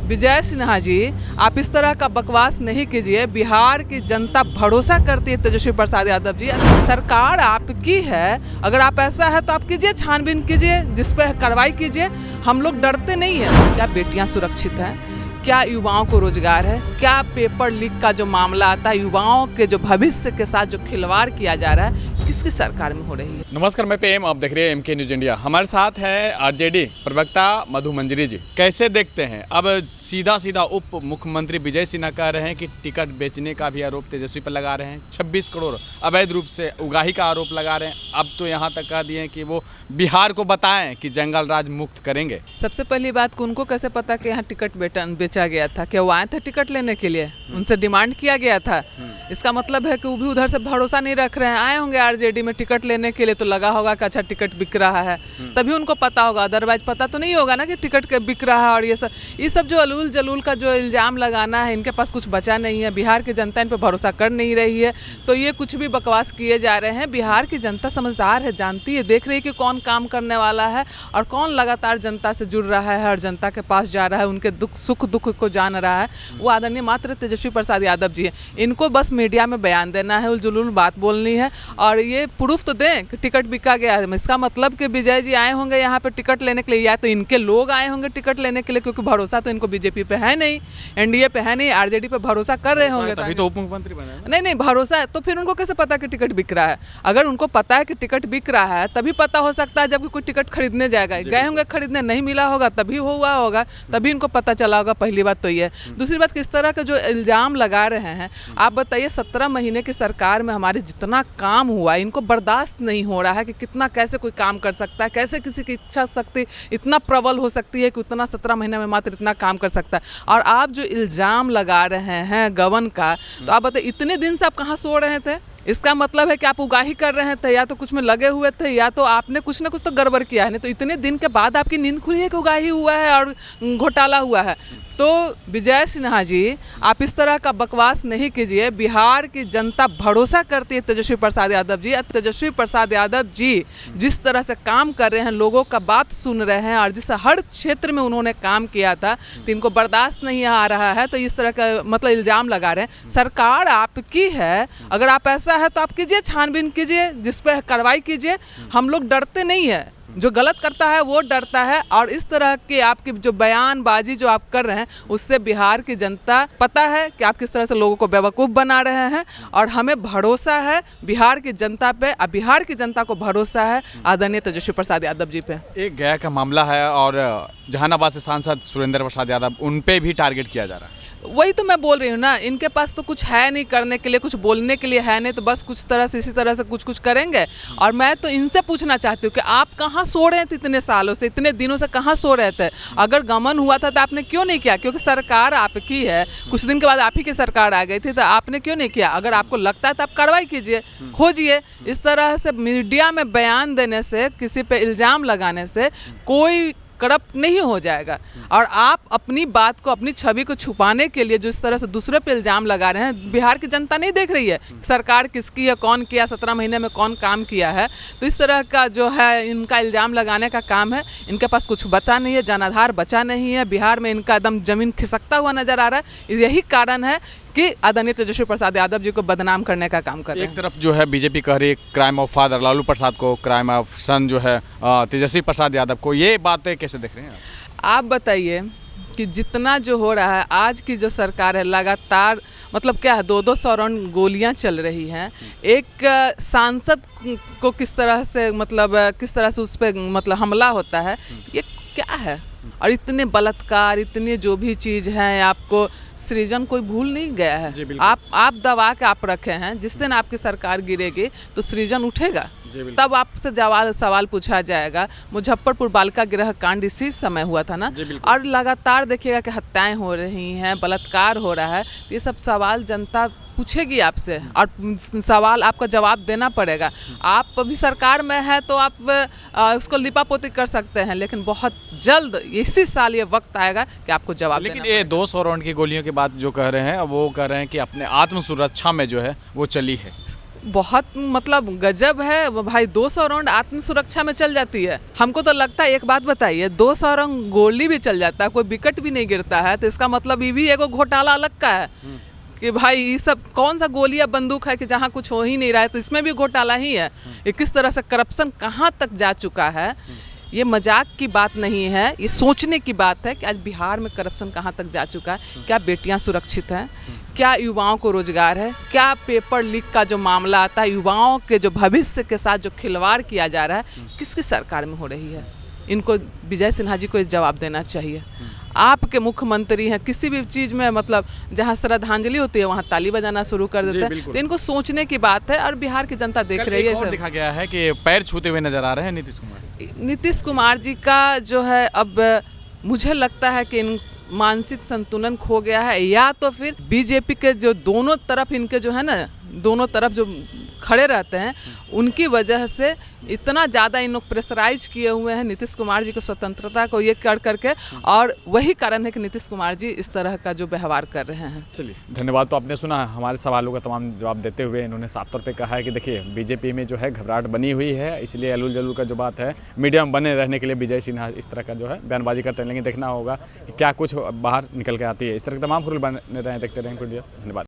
विजय सिन्हा जी, आप इस तरह का बकवास नहीं कीजिए। बिहार की जनता भरोसा करती है तेजस्वी प्रसाद यादव जी। सरकार आपकी है, अगर आप ऐसा है तो आप कीजिए, छानबीन कीजिए, जिस पे कार्रवाई कीजिए। हम लोग डरते नहीं हैं। क्या बेटियां सुरक्षित हैं? क्या युवाओं को रोजगार है? क्या पेपर लीक का जो मामला आता है, युवाओं के जो भविष्य के साथ जो खिलवाड़ किया जा रहा है, किसकी सरकार में हो रही है? नमस्कार, मैं PM, आप देख रहे हैं MK न्यूज़ इंडिया। हमारे साथ है RJD प्रवक्ता मधु मंजरी जी। कैसे देखते हैं? अब सीधा उप मुख्यमंत्री विजय सिन्हा कह रहे हैं कि टिकट बेचने का भी आरोप तेजस्वी पर लगा रहे हैं। 26 करोड़ अवैध रूप से उगाही का आरोप लगा रहे हैं। अब तो यहाँ तक कह दिए कि वो बिहार को बताएं कि जंगल राज मुक्त करेंगे। सबसे पहली बात, उनको कैसे पता कि यहाँ टिकट बेचा गया था? क्या वो आए थे टिकट लेने के लिए? उनसे डिमांड किया गया था? इसका मतलब है कि वो भी उधर से भरोसा नहीं रख रहे हैं। आए होंगे RJD में टिकट लेने के लिए, तो लगा होगा कि अच्छा टिकट बिक रहा है, तभी उनको पता होगा। अदरवाइज पता तो नहीं होगा ना कि टिकट बिक रहा है। और ये सब जो अलूल जलूल का जो इल्ज़ाम लगाना है, इनके पास कुछ बचा नहीं है। बिहार की जनता इन पर भरोसा कर नहीं रही है, तो ये कुछ भी बकवास किए जा रहे हैं। बिहार की जनता समझदार है, जानती है, देख रही है कि कौन काम करने वाला है और कौन लगातार जनता से जुड़ रहा है और जनता के पास जा रहा है, उनके सुख दुख को जान रहा है। वो आदरणीय मात्र तेजस्वी प्रसाद यादव जी है। इनको बस मीडिया में बयान देना है, उलझुल बात बोलनी है और ये प्रूफ तो दें कि टिकट बिका गया है। इसका मतलब कि विजय जी आए होंगे यहाँ पे टिकट लेने के लिए, या तो इनके लोग आए होंगे टिकट लेने के लिए, क्योंकि भरोसा तो इनको BJP पे है नहीं, NDA पे है नहीं, RJD पे भरोसा कर रहे होंगे, तभी तो उप मुख्यमंत्री बने। नहीं भरोसा है तो फिर उनको कैसे पता कि टिकट बिक रहा है? अगर उनको पता है कि टिकट बिक रहा है तभी पता हो सकता है जब कोई टिकट खरीदने जाएगा। गए होंगे खरीदने, नहीं मिला होगा तभी हुआ होगा, तभी इनको पता चला होगा। पहली बात तो ये। दूसरी बात, किस तरह के जो इल्ज़ाम लगा रहे हैं, आप बताइए। 17 महीने की सरकार में हमारे जितना काम हुआ, इनको बर्दाश्त नहीं हो रहा है कि कितना कैसे कोई काम कर सकता है, कैसे किसी की इच्छा शक्ति इतना प्रबल हो सकती है कि उतना 17 महीने में मात्र इतना काम कर सकता है। और आप जो इल्ज़ाम लगा रहे हैं गबन का, तो आप बताइए इतने दिन से आप कहाँ सो रहे थे? इसका मतलब है कि आप उगाही कर रहे थे, या तो कुछ में लगे हुए थे, या तो आपने कुछ ना कुछ तो गड़बड़ किया है। नहीं तो इतने दिन के बाद आपकी नींद खुली है कि उगाही हुआ है और घोटाला हुआ है। तो विजय सिन्हा जी, आप इस तरह का बकवास नहीं कीजिए। बिहार की जनता भरोसा करती है तेजस्वी प्रसाद यादव जी। तेजस्वी प्रसाद यादव जी जिस तरह से काम कर रहे हैं, लोगों का बात सुन रहे हैं, और जिस हर क्षेत्र में उन्होंने काम किया था, तो इनको बर्दाश्त नहीं आ रहा है। तो इस तरह का मतलब इल्ज़ाम लगा रहे हैं। सरकार आपकी है, अगर आप ऐसा है तो आप कीजिए, छानबीन कीजिए, जिस पे कार्रवाई कीजिए। हम लोग डरते नहीं है। जो गलत करता है वो डरता है, और इस तरह के आपकी जो बयानबाजी जो आप कर रहे हैं, उससे बिहार की जनता पता है कि आप किस तरह से लोगों को बेवकूफ़ बना रहे हैं। और हमें भरोसा है बिहार की जनता पे, और बिहार की जनता को भरोसा है आदरणीय तेजस्वी प्रसाद यादव जी पे। एक गया का मामला है और जहानाबाद से सांसद सुरेंद्र प्रसाद यादव, उन पे भी टारगेट किया जा रहा है। वही तो मैं बोल रही हूँ ना, इनके पास तो कुछ है नहीं करने के लिए, कुछ बोलने के लिए है नहीं, तो बस कुछ तरह से इसी तरह से कुछ करेंगे। और मैं तो इनसे पूछना चाहती हूँ कि आप कहाँ सो रहे थे इतने सालों से, इतने दिनों से कहाँ सो रहे थे? अगर गमन हुआ था तो आपने क्यों नहीं किया? क्योंकि सरकार आपकी है, कुछ दिन के बाद आप ही की सरकार आ गई थी, तो आपने क्यों नहीं किया? अगर आपको लगता है तो आप कार्रवाई कीजिए, खोजिए। इस तरह से मीडिया में बयान देने से, किसी पे इल्ज़ाम लगाने से कोई करप्ट नहीं हो जाएगा। और आप अपनी बात को, अपनी छवि को छुपाने के लिए जो इस तरह से दूसरे पे इल्ज़ाम लगा रहे हैं, बिहार की जनता नहीं देख रही है सरकार किसकी है, कौन किया, 17 महीने में कौन काम किया है। तो इस तरह का जो है इनका इल्ज़ाम लगाने का काम है। इनके पास कुछ बचा नहीं है, जनाधार बचा नहीं है। बिहार में इनका एकदम ज़मीन खिसकता हुआ नज़र आ रहा है। यही कारण है कि आदरणीय तेजस्वी प्रसाद यादव जी को बदनाम करने का काम कर रहे हैं। एक तरफ जो है BJP कह रही है crime of father Lalu Prasad को, क्राइम ऑफ सन जो है तेजस्वी प्रसाद यादव को। ये बातें कैसे देख रहे हैं आप बताइए कि जितना जो हो रहा है, आज की जो सरकार है, लगातार मतलब क्या है, 200 राउंड गोलियां चल रही हैं। एक सांसद को किस तरह से मतलब किस तरह से उस पर मतलब हमला होता है, ये क्या है? और इतने बलात्कार, इतने जो भी चीज़ हैं, आपको सृजन कोई भूल नहीं गया है। आप दबा के आप रखे हैं। जिस दिन आपकी सरकार गिरेगी तो सृजन उठेगा, तब आपसे सवाल पूछा जाएगा। मुजफ्फरपुर बालिका गृह कांड इसी समय हुआ था ना, और लगातार देखिएगा कि हत्याएं हो रही हैं, बलात्कार हो रहा है। तो ये सब सवाल जनता पूछेगी आपसे, और सवाल आपका जवाब देना पड़ेगा। आप अभी सरकार में है तो आप उसको लिपापोती कर सकते हैं, लेकिन बहुत जल्द इसी साल ये वक्त आएगा कि आपको जवाब देना पड़ेगा। ये 200 राउंड की गोलियों की बात जो कह रहे हैं, वो कह रहे हैं कि अपने आत्म सुरक्षा में जो है वो चली है। बहुत मतलब गजब है वो भाई। 200 राउंड आत्म सुरक्षा में चल जाती है। हमको तो लगता है, एक बात बताइए, 200 राउंड गोली भी चल जाता है, कोई विकेट भी नहीं गिरता है, तो इसका मतलब ये भी एगो घोटाला अलग का है कि भाई ये सब कौन सा गोली या बंदूक है कि जहाँ कुछ हो ही नहीं रहा है, तो इसमें भी घोटाला ही है। ये किस तरह से करप्शन कहाँ तक जा चुका है, ये मजाक की बात नहीं है, ये सोचने की बात है कि आज बिहार में करप्शन कहाँ तक जा चुका है। क्या बेटियां सुरक्षित हैं? क्या युवाओं को रोजगार है? क्या पेपर लीक का जो मामला आता है, युवाओं के जो भविष्य के साथ जो खिलवाड़ किया जा रहा है, किसकी सरकार में हो रही है? इनको विजय सिन्हा जी को जवाब देना चाहिए। आपके मुख्यमंत्री हैं, किसी भी चीज़ में मतलब जहाँ श्रद्धांजलि होती है वहाँ ताली बजाना शुरू कर देते हैं। तो इनको सोचने की बात है और बिहार की जनता देख रही है। देखा गया है कि पैर छूते हुए नजर आ रहे हैं नीतीश कुमार। नीतीश कुमार जी का जो है, अब मुझे लगता है कि इन मानसिक संतुलन खो गया है, या तो फिर बीजेपी के जो दोनों तरफ इनके जो है ना, दोनों तरफ जो खड़े रहते हैं, उनकी वजह से इतना ज़्यादा इन लोग प्रेशराइज किए हुए हैं नीतीश कुमार जी को, स्वतंत्रता को ये कर करके, और वही कारण है कि नीतीश कुमार जी इस तरह का जो व्यवहार कर रहे हैं। चलिए, धन्यवाद। तो आपने सुना हमारे सवालों का तमाम जवाब देते हुए इन्होंने साफ तौर पे कहा है कि देखिए बीजेपी में जो है घबराहट बनी हुई है, इसलिए अलूल जलूल का जो बात है मीडिया में बने रहने के लिए विजय सिन्हा इस तरह का जो है बयानबाजी करते हैं। लेकिन देखना होगा कि क्या कुछ बाहर निकल के आती है। इस तरह के तमाम खुल बने रहें, देखते रहें। धन्यवाद।